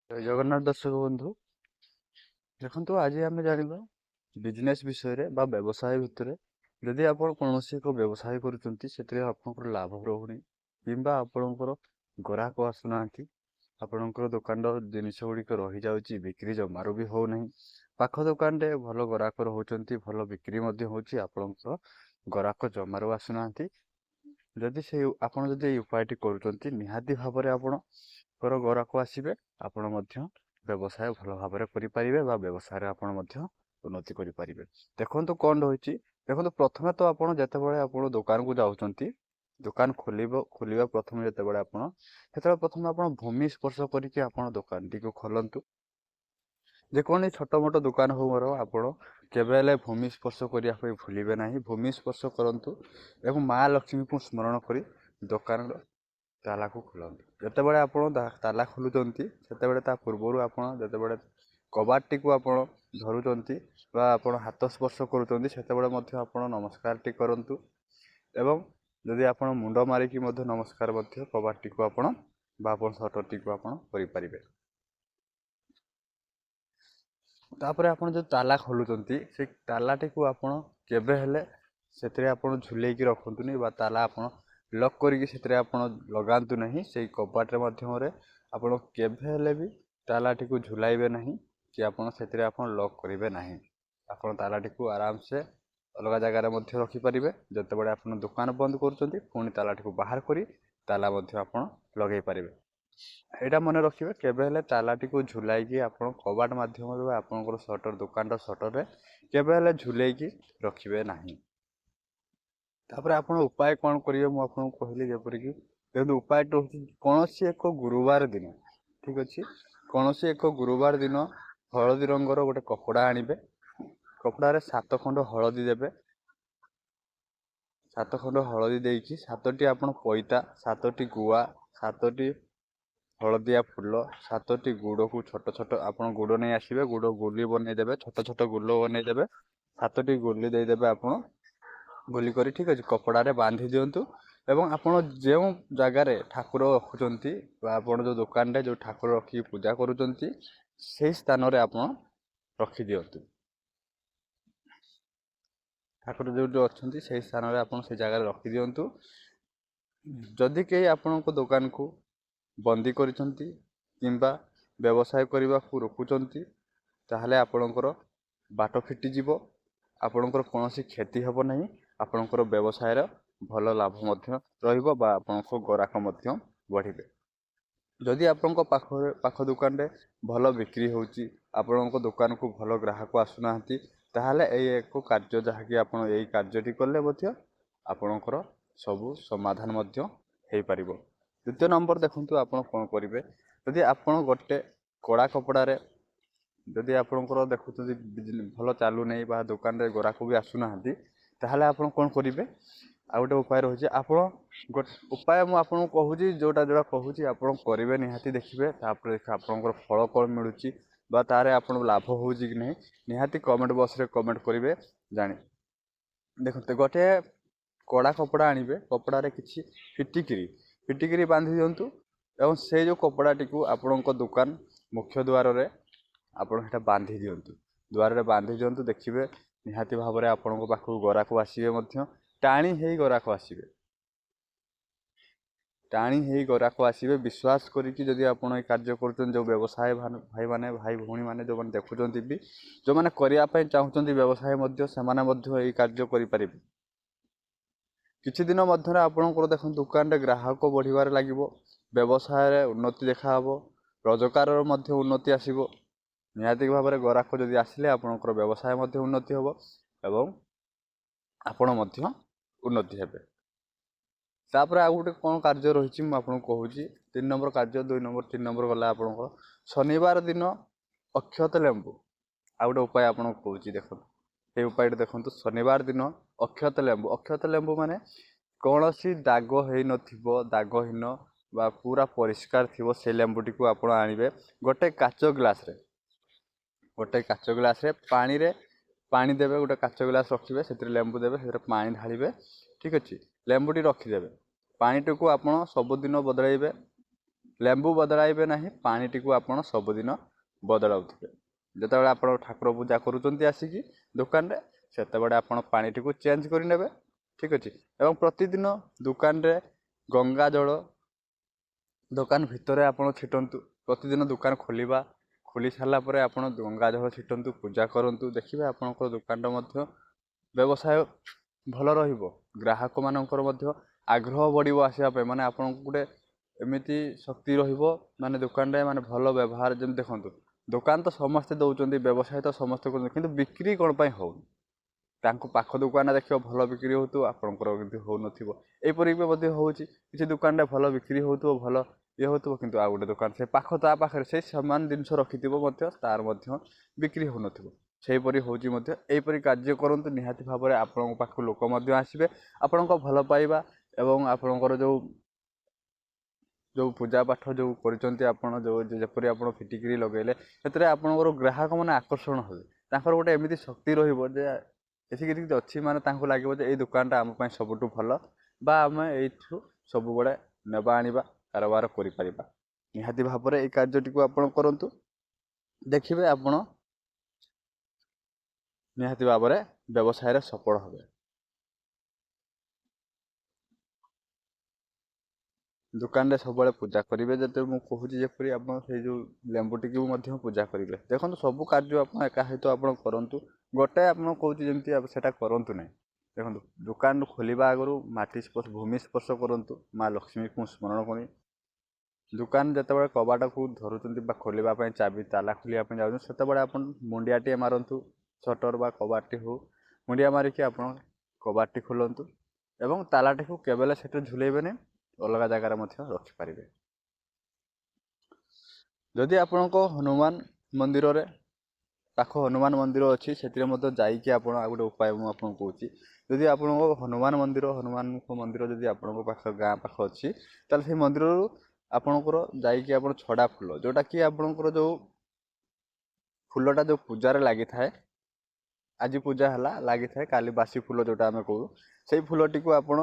ଜୟ ଜଗନ୍ନାଥ ଦର୍ଶକ ବନ୍ଧୁ ଦେଖନ୍ତୁ ଆଜି ଆମେ ଜାଣିବା ବିଜନେସ୍ ବିଷୟରେ ବା ବ୍ୟବସାୟ ଭିତରେ। ଯଦି ଆପଣ କୌଣସି ଏକ ବ୍ୟବସାୟ କରୁଛନ୍ତି ସେଥିରେ ଆପଣଙ୍କର ଲାଭ ରହୁନି କିମ୍ବା ଆପଣଙ୍କର ଗ୍ରାହକ ଆସୁନାହାନ୍ତି, ଆପଣଙ୍କର ଦୋକାନର ଜିନିଷ ଗୁଡ଼ିକ ରହିଯାଉଛି, ବିକ୍ରି ଜମାରୁ ବି ହେଉନାହିଁ। ପାଖ ଦୋକାନରେ ଭଲ ଗ୍ରାହକ ରହୁଛନ୍ତି, ଭଲ ବିକ୍ରି ମଧ୍ୟ ହେଉଛି, ଆପଣଙ୍କର ଗ୍ରାହକ ଜମାରୁ ଆସୁନାହାନ୍ତି। ଆପଣ ଯଦି ଏଇ ଉପାୟଟି କରୁଛନ୍ତି ନିହାତି ଭାବରେ ଆପଣଙ୍କର ଗ୍ରାହକ ଆସିବେ, ଆପଣ ମଧ୍ୟ ବ୍ୟବସାୟ ଭଲ ଭାବରେ କରିପାରିବେ ବା ବ୍ୟବସାୟରେ ଆପଣ ମଧ୍ୟ ଉନ୍ନତି କରିପାରିବେ। ଦେଖନ୍ତୁ କ'ଣ ରହିଛି, ଦେଖନ୍ତୁ ପ୍ରଥମେ ତ ଆପଣ ଯେତେବେଳେ ଆପଣ ଦୋକାନକୁ ଯାଉଛନ୍ତି, ଦୋକାନ ଖୋଲିବା ପ୍ରଥମେ ସେତେବେଳେ ପ୍ରଥମେ ଆପଣ ଭୂମି ସ୍ପର୍ଶ କରିକି ଆପଣ ଦୋକାନଟିକୁ ଖୋଲନ୍ତୁ। ଯେକୌଣସି ଛୋଟ ମୋଟ ଦୋକାନ ହଉ ମୋର, ଆପଣ କେବେ ହେଲେ ଭୂମି ସ୍ପର୍ଶ କରିବା ପାଇଁ ଭୁଲିବେ ନାହିଁ। ଭୂମି ସ୍ପର୍ଶ କରନ୍ତୁ ଏବଂ ମା ଲକ୍ଷ୍ମୀଙ୍କୁ ସ୍ମରଣ କରି ଦୋକାନର ତାଲାକୁ ଖୋଲନ୍ତୁ। ଯେତେବେଳେ ଆପଣ ତାଲା ଖୋଲୁଛନ୍ତି ସେତେବେଳେ ତା ପୂର୍ବରୁ ଆପଣ ଯେତେବେଳେ କବାଟଟିକୁ ଆପଣ ଧରୁଛନ୍ତି ବା ଆପଣ ହାତ ସ୍ପର୍ଶ କରୁଛନ୍ତି ସେତେବେଳେ ମଧ୍ୟ ଆପଣ ନମସ୍କାରଟି କରନ୍ତୁ। ଏବଂ ଯଦି ଆପଣ ମୁଣ୍ଡ ମାରିକି ମଧ୍ୟ ନମସ୍କାର ମଧ୍ୟ କବାଟଟିକୁ ଆପଣ ବା ଆପଣ ସଟରଟିକୁ ଆପଣ କରିପାରିବେ। ତାପରେ ଆପଣ ଯେଉଁ ତାଲା ଖୋଲୁଛନ୍ତି ସେ ତାଲାଟିକୁ ଆପଣ କେବେ ହେଲେ ସେଥିରେ ଆପଣ ଝୁଲେଇକି ରଖନ୍ତୁନି ବା ତାଲା ଆପଣ ଲକ୍ କରିକି ସେଥିରେ ଆପଣ ଲଗାନ୍ତୁ ନାହିଁ। ସେଇ କବାଟ ମାଧ୍ୟମରେ ଆପଣ କେବେ ହେଲେ ବି ତାଲାଟିକୁ ଝୁଲାଇବେ ନାହିଁ କି ଆପଣ ସେଥିରେ ଲକ୍ କରିବେ ନାହିଁ। ଆପଣ ତାଲାଟିକୁ ଆରାମସେ ଅଲଗା ଜାଗାରେ ମଧ୍ୟ ରଖିପାରିବେ। ଯେତେବେଳେ ଆପଣ ଦୋକାନ ବନ୍ଦ କରୁଛନ୍ତି ପୁଣି ତାଲାଟିକୁ ବାହାର କରି ତାଲା ମଧ୍ୟ ଆପଣ ଲଗାଇ ପାରିବେ। ଏଇଟା ମନେ ରଖିବେ, କେବେ ହେଲେ ତାଲାଟିକୁ ଝୁଲାଇକି ଆପଣ କବାଟ ମାଧ୍ୟମରେ ବା ଆପଣଙ୍କର ଦୋକାନର ସଟରରେ କେବେ ହେଲେ ଝୁଲେଇକି ରଖିବେ ନାହିଁ। ତାପରେ ଆପଣ ଉପାୟ କ'ଣ କରିବେ ମୁଁ ଆପଣଙ୍କୁ କହିଲି, ଯେପରିକି ଦେଖନ୍ତୁ ଉପାୟଟି ହେଉଛି କୌଣସି ଏକ ଗୁରୁବାର ଦିନ, ଠିକ୍ ଅଛି, କୌଣସି ଏକ ଗୁରୁବାର ଦିନ ହଳଦୀ ରଙ୍ଗର ଗୋଟେ କପଡ଼ା ଆଣିବେ। କପଡ଼ାରେ 7 ଖଣ୍ଡ ହଳଦୀ ଦେବେ। 7 ଖଣ୍ଡ ହଳଦୀ ଦେଇକି 7ଟି ଆପଣ ପଇତା, 7ଟି ଗୁଆ, 7ଟି ହଳଦିଆ ଫୁଲ, 7ଟି ଗୁଡ଼କୁ ଛୋଟ ଛୋଟ ଆପଣ ଗୁଡ଼ ନେଇ ଆସିବେ। ଗୁଡ଼ ଗୁଲି ବନେଇଦେବେ, ଛୋଟ ଛୋଟ ଗୁଲ ବନେଇଦେବେ। 7ଟି ଗୁଲି ଦେଇଦେବେ ଆପଣ ଗୁଲି କରି, ଠିକ୍ ଅଛି, କପଡ଼ାରେ ବାନ୍ଧି ଦିଅନ୍ତୁ। ଏବଂ ଆପଣ ଯେଉଁ ଜାଗାରେ ଠାକୁର ରଖୁଛନ୍ତି ବା ଆପଣ ଯେଉଁ ଦୋକାନରେ ଯେଉଁ ଠାକୁର ରଖିକି ପୂଜା କରୁଛନ୍ତି ସେହି ସ୍ଥାନରେ ଆପଣ ରଖିଦିଅନ୍ତୁ। ଠାକୁର ଯେଉଁଠି ଅଛନ୍ତି ସେହି ସ୍ଥାନରେ ଆପଣ ସେ ଜାଗାରେ ରଖିଦିଅନ୍ତୁ। ଯଦି କେହି ଆପଣଙ୍କ ଦୋକାନକୁ ବନ୍ଦୀ କରିଛନ୍ତି କିମ୍ବା ବ୍ୟବସାୟ କରିବାକୁ ରୋକୁଛନ୍ତି ତାହେଲେ ଆପଣଙ୍କର ବାଟ ଫିଟିଯିବ, ଆପଣଙ୍କର କୌଣସି କ୍ଷତି ହେବ ନାହିଁ, ଆପଣଙ୍କର ବ୍ୟବସାୟର ଭଲ ଲାଭ ମଧ୍ୟ ରହିବ ବା ଆପଣଙ୍କ ଗ୍ରାହକ ମଧ୍ୟ ବଢ଼ିବେ। ଯଦି ଆପଣଙ୍କ ପାଖ ଦୋକାନରେ ଭଲ ବିକ୍ରି ହେଉଛି, ଆପଣଙ୍କ ଦୋକାନକୁ ଭଲ ଗ୍ରାହକ ଆସୁନାହାନ୍ତି, ତାହେଲେ ଏଇ ଏକ କାର୍ଯ୍ୟ ଯାହାକି ଆପଣ ଏଇ କାର୍ଯ୍ୟଟି କଲେ ମଧ୍ୟ ଆପଣଙ୍କର ସବୁ ସମାଧାନ ମଧ୍ୟ ହେଇପାରିବ। ଦ୍ୱିତୀୟ ନମ୍ବର ଦେଖନ୍ତୁ ଆପଣ କ'ଣ କରିବେ, ଯଦି ଆପଣ ଗୋଟେ କଳା କପଡ଼ାରେ ଯଦି ଆପଣଙ୍କର ଦେଖୁଛନ୍ତି ଭଲ ଚାଲୁନାହିଁ ବା ଦୋକାନରେ ଗ୍ରାହକ ବି ଆସୁନାହାନ୍ତି, ତାହେଲେ ଆପଣ କ'ଣ କରିବେ, ଆଉ ଗୋଟେ ଉପାୟ ରହିଛି। ଆପଣ ଗୋଟେ ଉପାୟ ମୁଁ ଆପଣଙ୍କୁ କହୁଛି, ଯେଉଁଟା କହୁଛି ଆପଣ କରିବେ, ନିହାତି ଦେଖିବେ, ତାପରେ ଆପଣଙ୍କର ଫଳ କ'ଣ ମିଳୁଛି ବା ତାରେ ଆପଣ ଲାଭ ହେଉଛି କି ନାହିଁ ନିହାତି କମେଣ୍ଟ ବକ୍ସରେ କମେଣ୍ଟ କରିବେ। ଦେଖନ୍ତୁ ଗୋଟେ କଳା କପଡ଼ା ଆଣିବେ, କପଡ଼ାରେ କିଛି ଫିଟିକିରି ବାନ୍ଧି ଦିଅନ୍ତୁ ଏବଂ ସେଇ ଯେଉଁ କପଡ଼ାଟିକୁ ଆପଣଙ୍କ ଦୋକାନ ମୁଖ୍ୟ ଦ୍ୱାରରେ ଆପଣ ସେଇଟା ବାନ୍ଧି ଦିଅନ୍ତୁ। ଦ୍ୱାରରେ ବାନ୍ଧି ଦିଅନ୍ତୁ, ଦେଖିବେ ନିହାତି ଭାବରେ ଆପଣଙ୍କ ପାଖକୁ ଗ୍ରାହକ ଆସିବେ, ମଧ୍ୟ ଟାଣି ହେଇ ଗ୍ରାହକ ଆସିବେ। ବିଶ୍ୱାସ କରିକି ଯଦି ଆପଣ ଏ କାର୍ଯ୍ୟ କରୁଛନ୍ତି, ଯେଉଁ ବ୍ୟବସାୟ ଭାଇ ଭଉଣୀମାନେ ଯେଉଁମାନେ ଦେଖୁଛନ୍ତି ବି, ଯେଉଁମାନେ କରିବା ପାଇଁ ଚାହୁଁଛନ୍ତି ବ୍ୟବସାୟ ମଧ୍ୟ, ସେମାନେ ମଧ୍ୟ ଏଇ କାର୍ଯ୍ୟ କରିପାରିବେ। କିଛି ଦିନ ମଧ୍ୟରେ ଆପଣଙ୍କର ଦେଖନ୍ତୁ ଦୋକାନରେ ଗ୍ରାହକ ବଢ଼ିବାରେ ଲାଗିବ, ବ୍ୟବସାୟରେ ଉନ୍ନତି ଦେଖାହେବ, ରୋଜଗାରର ମଧ୍ୟ ଉନ୍ନତି ଆସିବ। ନିହାତି ଭାବରେ ଗ୍ରାହକ ଯଦି ଆସିଲେ ଆପଣଙ୍କର ବ୍ୟବସାୟ ମଧ୍ୟ ଉନ୍ନତି ହେବ ଏବଂ ଆପଣ ମଧ୍ୟ ଉନ୍ନତି ହେବେ। ତାପରେ ଆଉ ଗୋଟେ କ'ଣ କାର୍ଯ୍ୟ ରହିଛି ମୁଁ ଆପଣଙ୍କୁ କହୁଛି। 3 ନମ୍ବର କାର୍ଯ୍ୟ, 2 ନମ୍ବର 3 ନମ୍ବର ଗଲା ଆପଣଙ୍କର ଶନିବାର ଦିନ ଅକ୍ଷତ ଲେମ୍ବୁ। ଆଉ ଗୋଟେ ଉପାୟ ଆପଣଙ୍କୁ କହୁଛି, ଦେଖନ୍ତୁ ସେଇ ଉପାୟଟି ଦେଖନ୍ତୁ। ଶନିବାର ଦିନ ଅକ୍ଷତ ଲେମ୍ବୁ ମାନେ କୌଣସି ଦାଗ ହେଇନଥିବ, ଦାଗହୀନ ବା ପୁରା ପରିଷ୍କାର ଥିବ ସେ ଲେମ୍ବୁଟିକୁ ଆପଣ ଆଣିବେ। ଗୋଟେ କାଚ ଗ୍ଲାସରେ ପାଣି ଦେବେ, ଗୋଟେ କାଚ ଗ୍ଲାସ୍ ରଖିବେ, ସେଥିରେ ଲେମ୍ବୁ ଦେବେ, ସେଥିରେ ପାଣି ଢାଳିବେ, ଠିକ୍ ଅଛି, ଲେମ୍ବୁଟି ରଖିଦେବେ। ପାଣିଟିକୁ ଆପଣ ସବୁଦିନ ବଦଳାଇବେ। ଲେମ୍ବୁ ବଦଳାଇବେ ନାହିଁ, ପାଣିଟିକୁ ଆପଣ ସବୁଦିନ ବଦଳାଉଥିବେ। ଯେତେବେଳେ ଆପଣ ଠାକୁର ପୂଜା କରୁଛନ୍ତି ଆସିକି ଦୋକାନରେ, ସେତେବେଳେ ଆପଣ ପାଣିଟିକୁ ଚେଞ୍ଜ କରିନେବେ, ଠିକ୍ ଅଛି। ଏବଂ ପ୍ରତିଦିନ ଦୋକାନରେ ଗଙ୍ଗା ଜଳ ଦୋକାନ ଭିତରେ ଆପଣ ଛିଟନ୍ତୁ। ପ୍ରତିଦିନ ଦୋକାନ ଖୋଲି ସାରିଲା ପରେ ଆପଣ ଗଙ୍ଗା ଜଳ ଛିଟନ୍ତୁ, ପୂଜା କରନ୍ତୁ। ଦେଖିବେ ଆପଣଙ୍କର ଦୋକାନଟା ମଧ୍ୟ ବ୍ୟବସାୟ ଭଲ ରହିବ। ଗ୍ରାହକମାନଙ୍କର ମଧ୍ୟ ଆଗ୍ରହ ବଢ଼ିବ ଆସିବା ପାଇଁ। ମାନେ ଆପଣଙ୍କୁ ଗୋଟେ ଏମିତି ଶକ୍ତି ରହିବ, ମାନେ ଦୋକାନରେ ମାନେ ଭଲ ବ୍ୟବହାର। ଯେମିତି ଦେଖନ୍ତୁ, ଦୋକାନ ତ ସମସ୍ତେ ଦେଉଛନ୍ତି, ବ୍ୟବସାୟ ତ ସମସ୍ତେ କରୁଛନ୍ତି, କିନ୍ତୁ ବିକ୍ରି କ'ଣ ପାଇଁ ହେଉନି? ତାଙ୍କୁ ପାଖ ଦୋକାନରେ ଦେଖିବ ଭଲ ବିକ୍ରି ହେଉଥିବ, ଆପଣଙ୍କର କିନ୍ତୁ ହେଉନଥିବ। ଏହିପରି ବି ମଧ୍ୟ ହେଉଛି, କିଛି ଦୋକାନରେ ଭଲ ବିକ୍ରି ହେଉଥିବ, ଭଲ ଇଏ ହେଉଥିବ, କିନ୍ତୁ ଆଉ ଗୋଟେ ଦୋକାନ ସେ ତା ପାଖରେ ସେଇ ସମାନ ଜିନିଷ ରଖିଥିବ ମଧ୍ୟ, ତାର ମଧ୍ୟ ବିକ୍ରି ହେଉନଥିବ। ସେହିପରି ହେଉଛି ମଧ୍ୟ। ଏହିପରି କାର୍ଯ୍ୟ କରନ୍ତୁ, ନିହାତି ଭାବରେ ଆପଣଙ୍କ ପାଖକୁ ଲୋକ ମଧ୍ୟ ଆସିବେ। ଆପଣଙ୍କ ଭଲ ପାଇବା ଏବଂ ଆପଣଙ୍କର ଯେଉଁ ପୂଜା ପାଠ ଯେଉଁ କରିଛନ୍ତି, ଆପଣ ଯେପରି ଆପଣ ଫିଟିକିରି ଲଗାଇଲେ, ସେଥିରେ ଆପଣଙ୍କର ଗ୍ରାହକମାନେ ଆକର୍ଷଣ ହେବେ। ତାଙ୍କର ଗୋଟେ ଏମିତି ଶକ୍ତି ରହିବ ଯେ ଏଠିକି କିଛି ଅଛି, ମାନେ ତାଙ୍କୁ ଲାଗିବ ଯେ ଏଇ ଦୋକାନଟା ଆମ ପାଇଁ ସବୁଠୁ ଭଲ, ବା ଆମେ ଏଇଠୁ ସବୁବେଳେ ନେବା ଆଣିବା କାରବାର କରିପାରିବା। ନିହାତି ଭାବରେ ଏଇ କାର୍ଯ୍ୟଟିକୁ ଆପଣ କରନ୍ତୁ, ଦେଖିବେ ଆପଣ ନିହାତି ଭାବରେ ବ୍ୟବସାୟରେ ସଫଳ ହେବେ। ଦୋକାନରେ ସବୁବେଳେ ପୂଜା କରିବେ। ଯେତେବେଳେ ମୁଁ କହୁଛି ଯେପରି ଆପଣ ସେଇ ଯେଉଁ ଲେମ୍ବୁଟିକୁ ମଧ୍ୟ ପୂଜା କରିବେ। ଦେଖନ୍ତୁ, ସବୁ କାର୍ଯ୍ୟ ଆପଣ ଏକା ସହିତ ଆପଣ କରନ୍ତୁ। ଗୋଟେ ଆପଣ କହୁଛି ଯେମିତି ସେଇଟା କରନ୍ତୁ ନାହିଁ। ଦେଖନ୍ତୁ, ଦୋକାନ ଖୋଲିବା ଆଗରୁ ଭୂମି ସ୍ପର୍ଶ କରନ୍ତୁ, ମା ଲକ୍ଷ୍ମୀଙ୍କୁ ସ୍ମରଣ କରି। ଦୋକାନ ଯେତେବେଳେ କବାଟକୁ ଧରୁଛନ୍ତି ବା ଖୋଲିବା ପାଇଁ ତାଲା ଖୋଲିବା ପାଇଁ ଯାଉଛନ୍ତି, ସେତେବେଳେ ଆପଣ ମୁଣ୍ଡିଆଟିଏ ମାରନ୍ତୁ। ସଟର୍ ବା କବାଟଟି ହେଉ, ମୁଣ୍ଡିଆ ମାରିକି ଆପଣ କବାଟଟି ଖୋଲନ୍ତୁ ଏବଂ ତାଲାଟିକୁ କେବେଲେ ସେଠି ଝୁଲେଇବେନି, ଅଲଗା ଜାଗାରେ ମଧ୍ୟ ରଖିପାରିବେ। ଯଦି ଆପଣଙ୍କ ହନୁମାନ ମନ୍ଦିରରେ ହନୁମାନ ମନ୍ଦିର ଅଛି, ସେଥିରେ ମଧ୍ୟ ଯାଇକି ଆପଣ ଆଉ ଗୋଟେ ଉପାୟ ମୁଁ ଆପଣଙ୍କୁ କହୁଛି। ଯଦି ଆପଣଙ୍କ ହନୁମାନଙ୍କ ମନ୍ଦିର ଯଦି ଆପଣଙ୍କ ଗାଁ ପାଖ ଅଛି, ତାହେଲେ ସେଇ ମନ୍ଦିରରୁ ଆପଣଙ୍କର ଯାଇକି ଆପଣ ଛଡ଼ା ଫୁଲ, ଯେଉଁଟାକି ଆପଣଙ୍କର ଯେଉଁ ଫୁଲଟା ଯେଉଁ ପୂଜାରେ ଲାଗିଥାଏ, ଆଜି ପୂଜା ହେଲା ଲାଗିଥାଏ, କାଲି ବାସି ଫୁଲ ଯେଉଁଟା ଆମେ କହୁ, ସେଇ ଫୁଲଟିକୁ ଆପଣ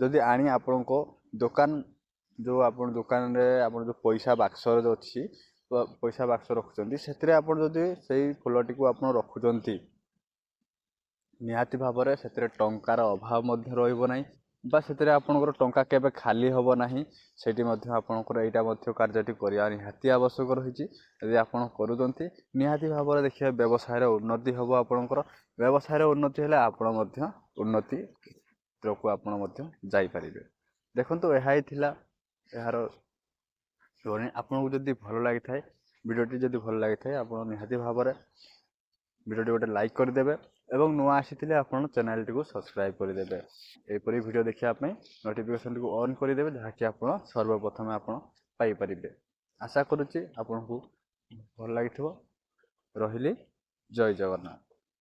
ଯଦି ଆଣି ଆପଣଙ୍କ ଦୋକାନରେ ଆପଣ ଯେଉଁ ପଇସା ବାକ୍ସରେ ଯେଉଁ ଅଛି, ପଇସା ବାକ୍ସ ରଖୁଛନ୍ତି, ସେଥିରେ ଆପଣ ଯଦି ସେଇ ଫୁଲଟିକୁ ଆପଣ ରଖୁଛନ୍ତି, ନିହାତି ଭାବରେ ସେଥିରେ ଟଙ୍କାର ଅଭାବ ମଧ୍ୟ ରହିବ ନାହିଁ, ବା ସେଥିରେ ଆପଣଙ୍କର ଟଙ୍କା କେବେ ଖାଲି ହେବ ନାହିଁ। ସେଇଠି ମଧ୍ୟ ଆପଣଙ୍କର ଏଇଟା ମଧ୍ୟ କାର୍ଯ୍ୟଟି କରିବା ନିହାତି ଆବଶ୍ୟକ ରହିଛି। ଯଦି ଆପଣ କରୁଛନ୍ତି, ନିହାତି ଭାବରେ ଦେଖିବେ ବ୍ୟବସାୟରେ ଉନ୍ନତି ହେବ ଆପଣଙ୍କର। ବ୍ୟବସାୟରେ ଉନ୍ନତି ହେଲେ ଆପଣ ମଧ୍ୟ ଉନ୍ନତିକୁ ଆପଣ ମଧ୍ୟ ଯାଇପାରିବେ। ଦେଖନ୍ତୁ, ଏହା ହିଁ ଥିଲା ଏହାର ଶୁଣି। ଆପଣଙ୍କୁ ଯଦି ଭଲ ଲାଗିଥାଏ, ଭିଡ଼ିଓଟି ଯଦି ଭଲ ଲାଗିଥାଏ, ଆପଣ ନିହାତି ଭାବରେ ଭିଡ଼ିଓଟି ଗୋଟେ ଲାଇକ୍ କରିଦେବେ ଏବଂ ନୂଆ ଆସିଥିଲେ ଆପଣ ଚ୍ୟାନେଲଟିକୁ ସବସ୍କ୍ରାଇବ୍ କରିଦେବେ। ଏହିପରି ଭିଡ଼ିଓ ଦେଖିବା ପାଇଁ ନୋଟିଫିକେସନ୍ଟିକୁ ଅନ୍ କରିଦେବେ, ଯାହାକି ଆପଣ ସର୍ବପ୍ରଥମେ ଆପଣ ପାଇପାରିବେ। ଆଶା କରୁଛି ଆପଣଙ୍କୁ ଭଲ ଲାଗିଥିବ। ରହିଲି, ଜୟ ଜଗନ୍ନାଥ।